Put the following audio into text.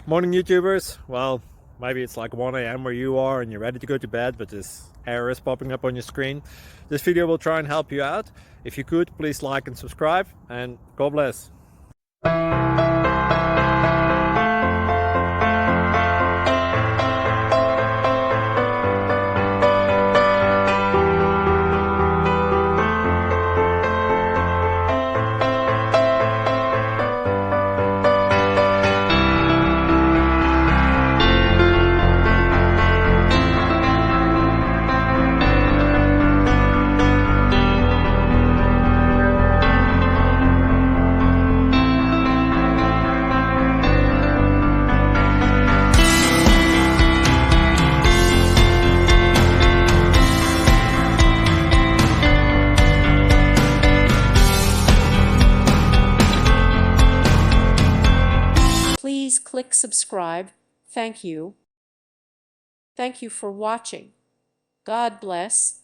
Morning YouTubers. Well, maybe it's like 1 a.m. where you are and you're ready to go to bed, but this error is popping up on your screen. This video will try and help you out. If you could, please like and subscribe, and God bless. Please click subscribe. Thank you. Thank you for watching. God bless.